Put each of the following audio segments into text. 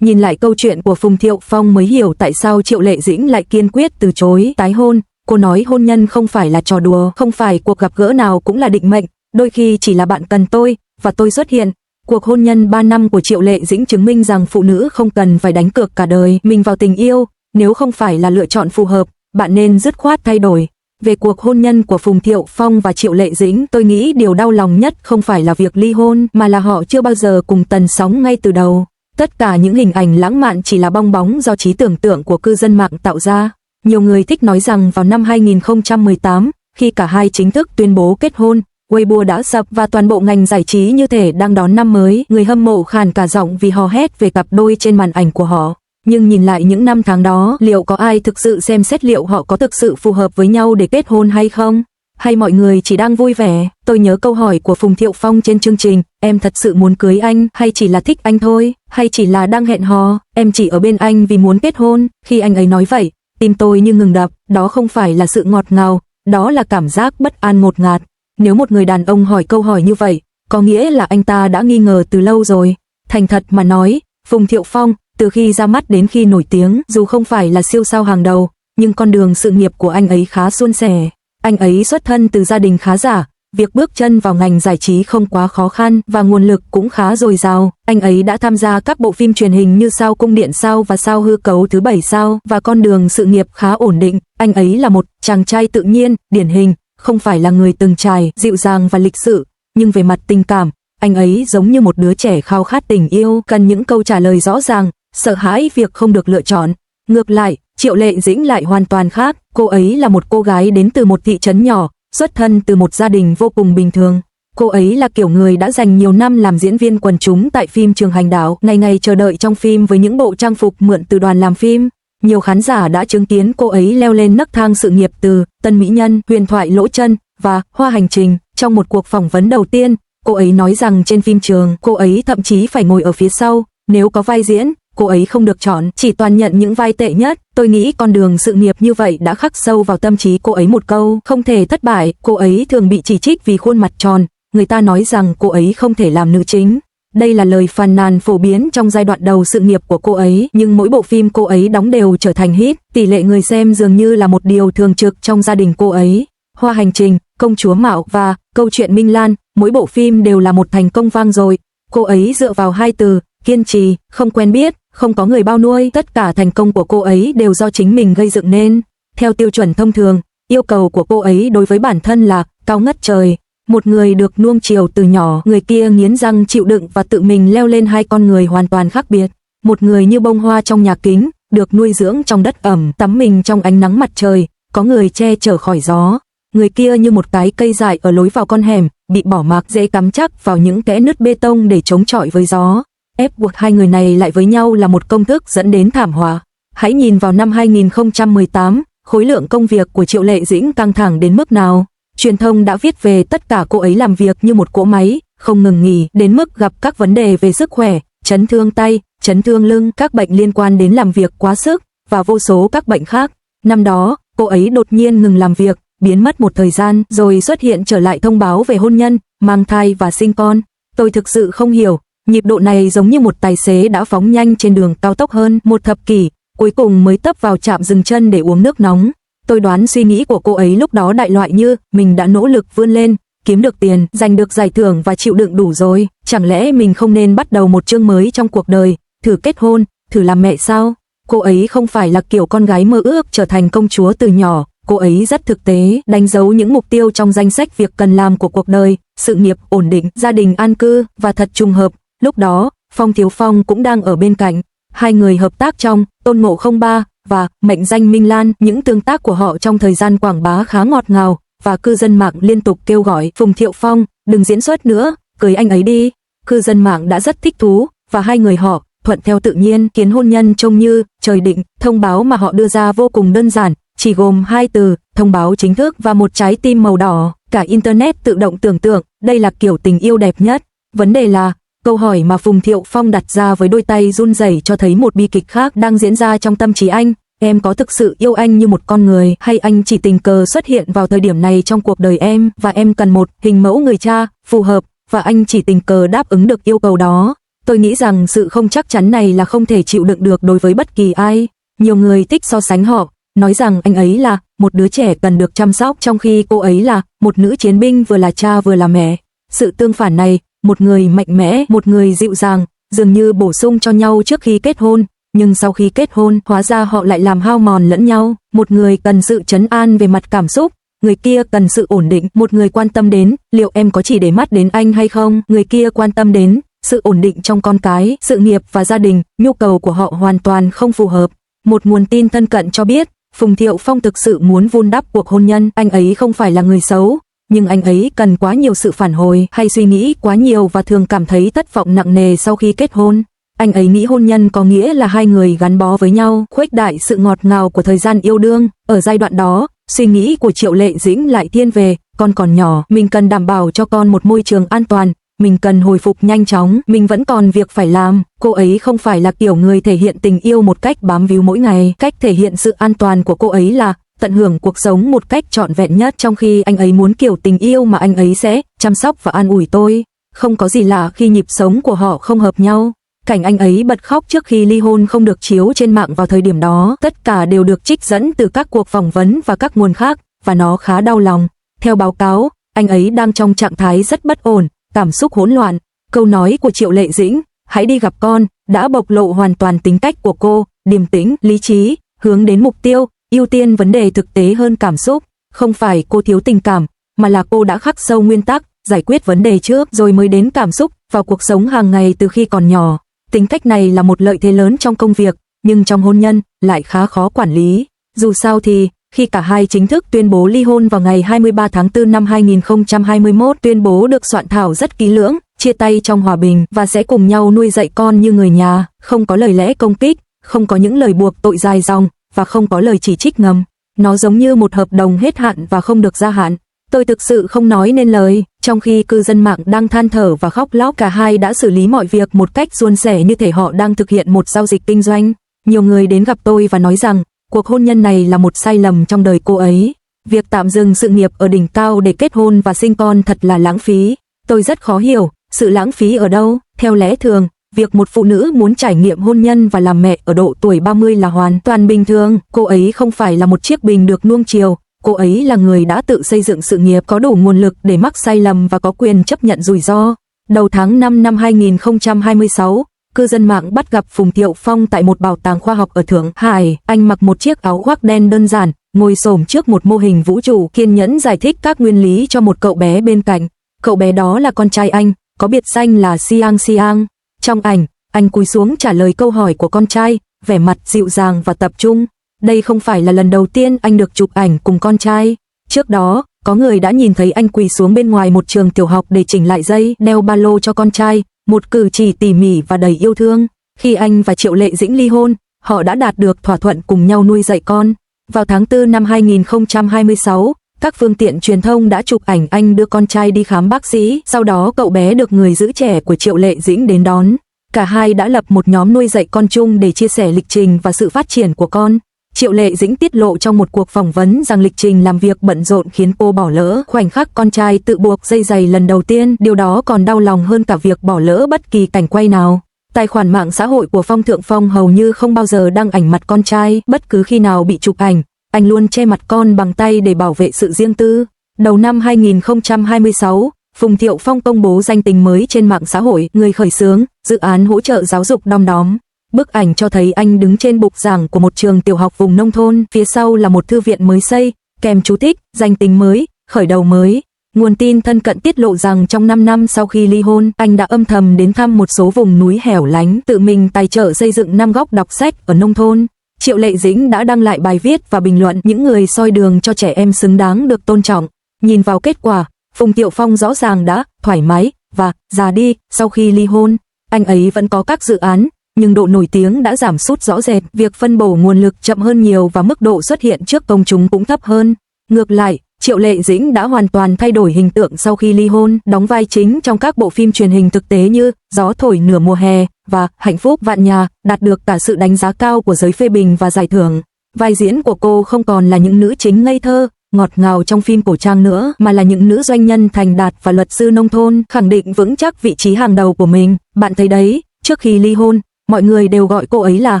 Nhìn lại câu chuyện của Phùng Thiệu Phong mới hiểu tại sao Triệu Lệ Dĩnh lại kiên quyết từ chối tái hôn. Cô nói hôn nhân không phải là trò đùa, không phải cuộc gặp gỡ nào cũng là định mệnh, đôi khi chỉ là bạn cần tôi, và tôi xuất hiện. Cuộc hôn nhân 3 năm của Triệu Lệ Dĩnh chứng minh rằng phụ nữ không cần phải đánh cược cả đời mình vào tình yêu, nếu không phải là lựa chọn phù hợp, bạn nên dứt khoát thay đổi. Về cuộc hôn nhân của Phùng Thiệu Phong và Triệu Lệ Dĩnh, tôi nghĩ điều đau lòng nhất không phải là việc ly hôn, mà là họ chưa bao giờ cùng tần sóng ngay từ đầu. Tất cả những hình ảnh lãng mạn chỉ là bong bóng do trí tưởng tượng của cư dân mạng tạo ra. Nhiều người thích nói rằng vào năm 2018, khi cả hai chính thức tuyên bố kết hôn, Weibo đã sập và toàn bộ ngành giải trí như thể đang đón năm mới. Người hâm mộ khàn cả giọng vì hò hét về cặp đôi trên màn ảnh của họ. Nhưng nhìn lại những năm tháng đó, liệu có ai thực sự xem xét liệu họ có thực sự phù hợp với nhau để kết hôn hay không? Hay mọi người chỉ đang vui vẻ? Tôi nhớ câu hỏi của Phùng Thiệu Phong trên chương trình, em thật sự muốn cưới anh, hay chỉ là thích anh thôi, hay chỉ là đang hẹn hò, em chỉ ở bên anh vì muốn kết hôn. Khi anh ấy nói vậy, tim tôi như ngừng đập, đó không phải là sự ngọt ngào, đó là cảm giác bất an ngột ngạt. Nếu một người đàn ông hỏi câu hỏi như vậy, có nghĩa là anh ta đã nghi ngờ từ lâu rồi. Thành thật mà nói, Phùng Thiệu Phong, từ khi ra mắt đến khi nổi tiếng, dù không phải là siêu sao hàng đầu, nhưng con đường sự nghiệp của anh ấy khá suôn sẻ. Anh ấy xuất thân từ gia đình khá giả, việc bước chân vào ngành giải trí không quá khó khăn và nguồn lực cũng khá dồi dào. Anh ấy đã tham gia các bộ phim truyền hình như Sao Cung Điện Sao và Sao Hư Cấu Thứ 7 Sao và con đường sự nghiệp khá ổn định. Anh ấy là một chàng trai tự nhiên, điển hình, không phải là người từng trải, dịu dàng và lịch sự, nhưng về mặt tình cảm, anh ấy giống như một đứa trẻ khao khát tình yêu, cần những câu trả lời rõ ràng, sợ hãi việc không được lựa chọn. Ngược lại, Triệu Lệ Dĩnh lại hoàn toàn khác, cô ấy là một cô gái đến từ một thị trấn nhỏ, xuất thân từ một gia đình vô cùng bình thường. Cô ấy là kiểu người đã dành nhiều năm làm diễn viên quần chúng tại phim Trường Hành Đạo, ngày ngày chờ đợi trong phim với những bộ trang phục mượn từ đoàn làm phim. Nhiều khán giả đã chứng kiến cô ấy leo lên nấc thang sự nghiệp từ Tân Mỹ Nhân, Huyền Thoại Lỗ Chân và Hoa Hành Trình. Trong một cuộc phỏng vấn đầu tiên, cô ấy nói rằng trên phim trường, cô ấy thậm chí phải ngồi ở phía sau, nếu có vai diễn, cô ấy không được chọn, chỉ toàn nhận những vai tệ nhất. Tôi nghĩ con đường sự nghiệp như vậy đã khắc sâu vào tâm trí cô ấy một câu, không thể thất bại. Cô ấy thường bị chỉ trích vì khuôn mặt tròn, người ta nói rằng cô ấy không thể làm nữ chính. Đây là lời phàn nàn phổ biến trong giai đoạn đầu sự nghiệp của cô ấy, nhưng mỗi bộ phim cô ấy đóng đều trở thành hit, tỷ lệ người xem dường như là một điều thường trực trong gia đình cô ấy. Hoa Hành Trình, Công Chúa Mạo và Câu Chuyện Minh Lan, mỗi bộ phim đều là một thành công vang dội. Cô ấy dựa vào hai từ, kiên trì, không quen biết, không có người bao nuôi, tất cả thành công của cô ấy đều do chính mình gây dựng nên. Theo tiêu chuẩn thông thường, yêu cầu của cô ấy đối với bản thân là cao ngất trời. Một người được nuông chiều từ nhỏ, người kia nghiến răng chịu đựng và tự mình leo lên hai con người hoàn toàn khác biệt. Một người như bông hoa trong nhà kính, được nuôi dưỡng trong đất ẩm, tắm mình trong ánh nắng mặt trời, có người che chở khỏi gió. Người kia như một cái cây dại ở lối vào con hẻm, bị bỏ mặc dễ cắm chắc vào những kẽ nứt bê tông để chống chọi với gió. Ép buộc hai người này lại với nhau là một công thức dẫn đến thảm họa. Hãy nhìn vào năm 2018, khối lượng công việc của Triệu Lệ Dĩnh căng thẳng đến mức nào. Truyền thông đã viết về tất cả cô ấy làm việc như một cỗ máy, không ngừng nghỉ, đến mức gặp các vấn đề về sức khỏe, chấn thương tay, chấn thương lưng, các bệnh liên quan đến làm việc quá sức, và vô số các bệnh khác. Năm đó, cô ấy đột nhiên ngừng làm việc, biến mất một thời gian, rồi xuất hiện trở lại thông báo về hôn nhân, mang thai và sinh con. Tôi thực sự không hiểu, nhịp độ này giống như một tài xế đã phóng nhanh trên đường cao tốc hơn một thập kỷ, cuối cùng mới tấp vào trạm dừng chân để uống nước nóng. Tôi đoán suy nghĩ của cô ấy lúc đó đại loại như, mình đã nỗ lực vươn lên, kiếm được tiền, giành được giải thưởng và chịu đựng đủ rồi, chẳng lẽ mình không nên bắt đầu một chương mới trong cuộc đời, thử kết hôn, thử làm mẹ sao? Cô ấy không phải là kiểu con gái mơ ước trở thành công chúa từ nhỏ, cô ấy rất thực tế, đánh dấu những mục tiêu trong danh sách việc cần làm của cuộc đời, sự nghiệp ổn định, gia đình an cư, và thật trùng hợp, lúc đó, Phong Thiếu Phong cũng đang ở bên cạnh. Hai người hợp tác trong Tôn Ngộ Không 3 và Mệnh Danh Minh Lan, những tương tác của họ trong thời gian quảng bá khá ngọt ngào, và cư dân mạng liên tục kêu gọi Phùng Thiệu Phong, đừng diễn xuất nữa, cưới anh ấy đi. Cư dân mạng đã rất thích thú, và hai người họ thuận theo tự nhiên, khiến hôn nhân trông như trời định. Thông báo mà họ đưa ra vô cùng đơn giản, chỉ gồm hai từ, thông báo chính thức và một trái tim màu đỏ. Cả internet tự động tưởng tượng, đây là kiểu tình yêu đẹp nhất. Vấn đề là, câu hỏi mà Phùng Thiệu Phong đặt ra với đôi tay run rẩy cho thấy một bi kịch khác đang diễn ra trong tâm trí anh. Em có thực sự yêu anh như một con người, hay anh chỉ tình cờ xuất hiện vào thời điểm này trong cuộc đời em, và em cần một hình mẫu người cha phù hợp, và anh chỉ tình cờ đáp ứng được yêu cầu đó. Tôi nghĩ rằng sự không chắc chắn này là không thể chịu đựng được đối với bất kỳ ai. Nhiều người thích so sánh họ, nói rằng anh ấy là một đứa trẻ cần được chăm sóc trong khi cô ấy là một nữ chiến binh vừa là cha vừa là mẹ. Sự tương phản này, một người mạnh mẽ, một người dịu dàng, dường như bổ sung cho nhau trước khi kết hôn, nhưng sau khi kết hôn, hóa ra họ lại làm hao mòn lẫn nhau. Một người cần sự trấn an về mặt cảm xúc, người kia cần sự ổn định. Một người quan tâm đến liệu em có chỉ để mắt đến anh hay không, người kia quan tâm đến sự ổn định trong con cái, sự nghiệp và gia đình. Nhu cầu của họ hoàn toàn không phù hợp. Một nguồn tin thân cận cho biết Phùng Thiệu Phong thực sự muốn vun đắp cuộc hôn nhân. Anh ấy không phải là người xấu, nhưng anh ấy cần quá nhiều sự phản hồi, hay suy nghĩ quá nhiều và thường cảm thấy thất vọng nặng nề sau khi kết hôn. Anh ấy nghĩ hôn nhân có nghĩa là hai người gắn bó với nhau, khuếch đại sự ngọt ngào của thời gian yêu đương. Ở giai đoạn đó, suy nghĩ của Triệu Lệ Dĩnh lại thiên về, con còn nhỏ, mình cần đảm bảo cho con một môi trường an toàn, mình cần hồi phục nhanh chóng, mình vẫn còn việc phải làm. Cô ấy không phải là kiểu người thể hiện tình yêu một cách bám víu mỗi ngày. Cách thể hiện sự an toàn của cô ấy là tận hưởng cuộc sống một cách trọn vẹn nhất, trong khi anh ấy muốn kiểu tình yêu mà anh ấy sẽ chăm sóc và an ủi tôi. Không có gì lạ khi nhịp sống của họ không hợp nhau. Cảnh anh ấy bật khóc trước khi ly hôn không được chiếu trên mạng vào thời điểm đó, tất cả đều được trích dẫn từ các cuộc phỏng vấn và các nguồn khác, và nó khá đau lòng. Theo báo cáo, anh ấy đang trong trạng thái rất bất ổn, cảm xúc hỗn loạn. Câu nói của Triệu Lệ Dĩnh, hãy đi gặp con, đã bộc lộ hoàn toàn tính cách của cô, điềm tĩnh, lý trí, hướng đến mục tiêu, ưu tiên vấn đề thực tế hơn cảm xúc. Không phải cô thiếu tình cảm, mà là cô đã khắc sâu nguyên tắc, giải quyết vấn đề trước rồi mới đến cảm xúc vào cuộc sống hàng ngày từ khi còn nhỏ. Tính cách này là một lợi thế lớn trong công việc, nhưng trong hôn nhân lại khá khó quản lý. Dù sao thì, khi cả hai chính thức tuyên bố ly hôn vào ngày 23 tháng 4 năm 2021, tuyên bố được soạn thảo rất kỹ lưỡng, chia tay trong hòa bình và sẽ cùng nhau nuôi dạy con như người nhà, không có lời lẽ công kích, không có những lời buộc tội dài dòng và không có lời chỉ trích ngầm. Nó giống như một hợp đồng hết hạn và không được gia hạn. Tôi thực sự không nói nên lời, trong khi cư dân mạng đang than thở và khóc lóc, cả hai đã xử lý mọi việc một cách suôn sẻ như thể họ đang thực hiện một giao dịch kinh doanh. Nhiều người đến gặp tôi và nói rằng, cuộc hôn nhân này là một sai lầm trong đời cô ấy. Việc tạm dừng sự nghiệp ở đỉnh cao để kết hôn và sinh con thật là lãng phí. Tôi rất khó hiểu, sự lãng phí ở đâu? Theo lẽ thường, việc một phụ nữ muốn trải nghiệm hôn nhân và làm mẹ ở độ tuổi 30 là hoàn toàn bình thường. Cô ấy không phải là một chiếc bình được nuông chiều. Cô ấy là người đã tự xây dựng sự nghiệp, có đủ nguồn lực để mắc sai lầm và có quyền chấp nhận rủi ro. Đầu tháng 5 năm 2026, cư dân mạng bắt gặp Phùng Thiệu Phong tại một bảo tàng khoa học ở Thượng Hải. Anh mặc một chiếc áo khoác đen đơn giản, ngồi xổm trước một mô hình vũ trụ, kiên nhẫn giải thích các nguyên lý cho một cậu bé bên cạnh. Cậu bé đó là con trai anh, có biệt danh là Siang Siang. Trong ảnh, anh cúi xuống trả lời câu hỏi của con trai, vẻ mặt dịu dàng và tập trung. Đây không phải là lần đầu tiên anh được chụp ảnh cùng con trai. Trước đó, có người đã nhìn thấy anh quỳ xuống bên ngoài một trường tiểu học để chỉnh lại dây đeo ba lô cho con trai, một cử chỉ tỉ mỉ và đầy yêu thương. Khi anh và Triệu Lệ Dĩnh ly hôn, họ đã đạt được thỏa thuận cùng nhau nuôi dạy con. Vào tháng 4 năm 2026, các phương tiện truyền thông đã chụp ảnh anh đưa con trai đi khám bác sĩ, sau đó cậu bé được người giữ trẻ của Triệu Lệ Dĩnh đến đón. Cả hai đã lập một nhóm nuôi dạy con chung để chia sẻ lịch trình và sự phát triển của con. Triệu Lệ Dĩnh tiết lộ trong một cuộc phỏng vấn rằng lịch trình làm việc bận rộn khiến cô bỏ lỡ khoảnh khắc con trai tự buộc dây giày lần đầu tiên, điều đó còn đau lòng hơn cả việc bỏ lỡ bất kỳ cảnh quay nào. Tài khoản mạng xã hội của Phong Thượng Phong hầu như không bao giờ đăng ảnh mặt con trai, bất cứ khi nào bị chụp ảnh, anh luôn che mặt con bằng tay để bảo vệ sự riêng tư. Đầu năm 2026, Phùng Thiệu Phong công bố danh tính mới trên mạng xã hội, người khởi xướng dự án hỗ trợ giáo dục Đom Đóm. Bức ảnh cho thấy anh đứng trên bục giảng của một trường tiểu học vùng nông thôn, phía sau là một thư viện mới xây, kèm chú thích, danh tính mới, khởi đầu mới. Nguồn tin thân cận tiết lộ rằng trong 5 năm sau khi ly hôn, anh đã âm thầm đến thăm một số vùng núi hẻo lánh, tự mình tài trợ xây dựng 5 góc đọc sách ở nông thôn. Triệu Lệ Dĩnh đã đăng lại bài viết và bình luận, những người soi đường cho trẻ em xứng đáng được tôn trọng. Nhìn vào kết quả, Phùng Thiệu Phong rõ ràng đã thoải mái và già đi. Sau khi ly hôn, anh ấy vẫn có các dự án, nhưng độ nổi tiếng đã giảm sút rõ rệt, việc phân bổ nguồn lực chậm hơn nhiều và mức độ xuất hiện trước công chúng cũng thấp hơn. Ngược lại, Triệu Lệ Dĩnh đã hoàn toàn thay đổi hình tượng sau khi ly hôn, đóng vai chính trong các bộ phim truyền hình thực tế như Gió thổi nửa mùa hè và Hạnh phúc vạn nhà, đạt được cả sự đánh giá cao của giới phê bình và giải thưởng. Vai diễn của cô không còn là những nữ chính ngây thơ, ngọt ngào trong phim cổ trang nữa, mà là những nữ doanh nhân thành đạt và luật sư nông thôn, khẳng định vững chắc vị trí hàng đầu của mình. Bạn thấy đấy, Trước khi ly hôn, mọi người đều gọi cô ấy là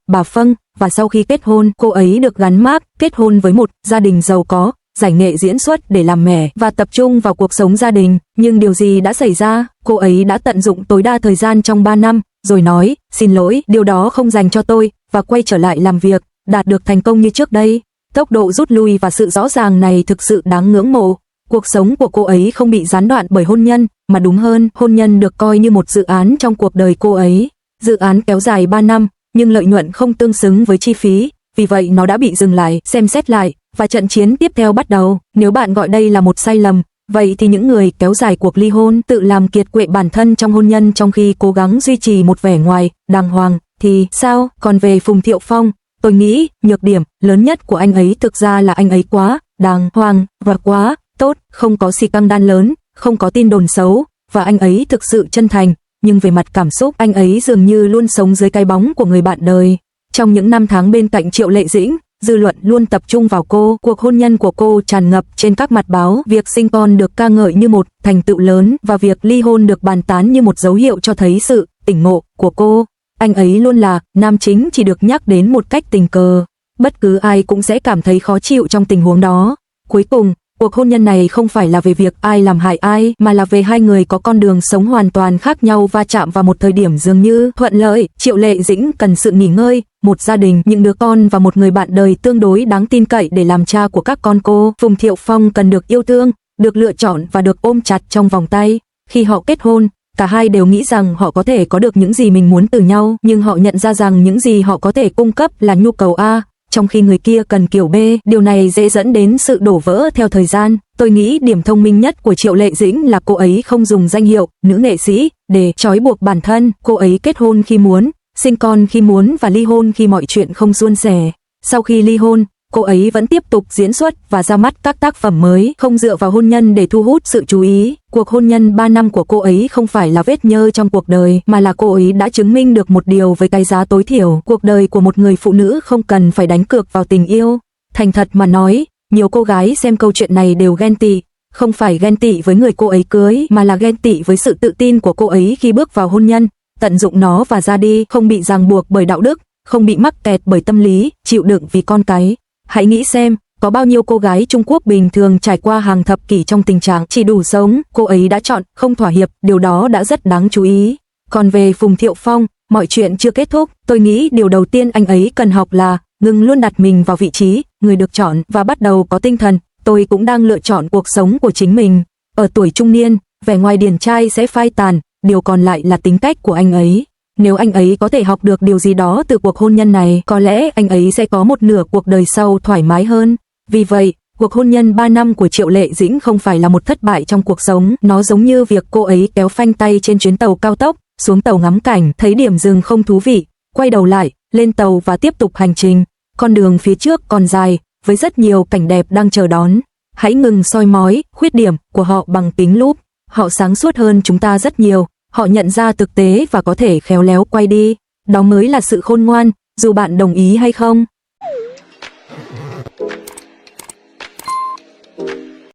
bà Phân, và sau khi kết hôn, cô ấy được gắn mác kết hôn với một gia đình giàu có, giải nghệ diễn xuất để làm mẹ và tập trung vào cuộc sống gia đình. Nhưng điều gì đã xảy ra? Cô ấy đã tận dụng tối đa thời gian trong 3 năm, rồi nói, xin lỗi, điều đó không dành cho tôi, và quay trở lại làm việc, đạt được thành công như trước đây. Tốc độ rút lui và sự rõ ràng này thực sự đáng ngưỡng mộ. Cuộc sống của cô ấy không bị gián đoạn bởi hôn nhân, mà đúng hơn, hôn nhân được coi như một dự án trong cuộc đời cô ấy. Dự án kéo dài 3 năm, nhưng lợi nhuận không tương xứng với chi phí, vì vậy nó đã bị dừng lại, xem xét lại, và trận chiến tiếp theo bắt đầu. Nếu bạn gọi đây là một sai lầm, vậy thì những người kéo dài cuộc ly hôn, tự làm kiệt quệ bản thân trong hôn nhân trong khi cố gắng duy trì một vẻ ngoài đàng hoàng, thì sao? Còn về Phùng Thiệu Phong, tôi nghĩ nhược điểm lớn nhất của anh ấy thực ra là anh ấy quá đàng hoàng và quá tốt, không có xì căng đan lớn, không có tin đồn xấu, và anh ấy thực sự chân thành, nhưng về mặt cảm xúc, anh ấy dường như luôn sống dưới cái bóng của người bạn đời. Trong những năm tháng bên cạnh Triệu Lệ Dĩnh, dư luận luôn tập trung vào cô, cuộc hôn nhân của cô tràn ngập trên các mặt báo, việc sinh con được ca ngợi như một thành tựu lớn, và việc ly hôn được bàn tán như một dấu hiệu cho thấy sự tỉnh ngộ của cô. Anh ấy luôn là nam chính chỉ được nhắc đến một cách tình cờ. Bất cứ ai cũng sẽ cảm thấy khó chịu trong tình huống đó. Cuối cùng, cuộc hôn nhân này không phải là về việc ai làm hại ai, mà là về hai người có con đường sống hoàn toàn khác nhau va chạm vào một thời điểm dường như thuận lợi. Triệu Lệ Dĩnh cần sự nghỉ ngơi, một gia đình, những đứa con và một người bạn đời tương đối đáng tin cậy để làm cha của các con cô. Phùng Thiệu Phong cần được yêu thương, được lựa chọn và được ôm chặt trong vòng tay. Khi họ kết hôn, cả hai đều nghĩ rằng họ có thể có được những gì mình muốn từ nhau, nhưng họ nhận ra rằng những gì họ có thể cung cấp là nhu cầu A, trong khi người kia cần kiểu B. Điều này dễ dẫn đến sự đổ vỡ theo thời gian. Tôi nghĩ điểm thông minh nhất của Triệu Lệ Dĩnh là cô ấy không dùng danh hiệu nữ nghệ sĩ để trói buộc bản thân. Cô ấy kết hôn khi muốn, sinh con khi muốn và ly hôn khi mọi chuyện không suôn sẻ. Sau khi ly hôn, cô ấy vẫn tiếp tục diễn xuất và ra mắt các tác phẩm mới, không dựa vào hôn nhân để thu hút sự chú ý. Cuộc hôn nhân 3 năm của cô ấy không phải là vết nhơ trong cuộc đời, mà là cô ấy đã chứng minh được một điều với cái giá tối thiểu. Cuộc đời của một người phụ nữ không cần phải đánh cược vào tình yêu. Thành thật mà nói, nhiều cô gái xem câu chuyện này đều ghen tị. Không phải ghen tị với người cô ấy cưới, mà là ghen tị với sự tự tin của cô ấy khi bước vào hôn nhân, tận dụng nó và ra đi, không bị ràng buộc bởi đạo đức, không bị mắc kẹt bởi tâm lý, chịu đựng vì con cái. Hãy nghĩ xem, có bao nhiêu cô gái Trung Quốc bình thường trải qua hàng thập kỷ trong tình trạng chỉ đủ sống, cô ấy đã chọn không thỏa hiệp, điều đó đã rất đáng chú ý. Còn về Phùng Thiệu Phong, mọi chuyện chưa kết thúc, tôi nghĩ điều đầu tiên anh ấy cần học là ngừng luôn đặt mình vào vị trí người được chọn và bắt đầu có tinh thần, tôi cũng đang lựa chọn cuộc sống của chính mình. Ở tuổi trung niên, vẻ ngoài điển trai sẽ phai tàn, điều còn lại là tính cách của anh ấy. Nếu anh ấy có thể học được điều gì đó từ cuộc hôn nhân này, có lẽ anh ấy sẽ có một nửa cuộc đời sau thoải mái hơn. Vì vậy, cuộc hôn nhân 3 năm của Triệu Lệ Dĩnh không phải là một thất bại trong cuộc sống, nó giống như việc cô ấy kéo phanh tay trên chuyến tàu cao tốc, xuống tàu ngắm cảnh, thấy điểm dừng không thú vị, quay đầu lại, lên tàu và tiếp tục hành trình. Con đường phía trước còn dài, với rất nhiều cảnh đẹp đang chờ đón. Hãy ngừng soi mói khuyết điểm của họ bằng kính lúp. Họ sáng suốt hơn chúng ta rất nhiều. Họ nhận ra thực tế và có thể khéo léo quay đi. Đó mới là sự khôn ngoan, dù bạn đồng ý hay không.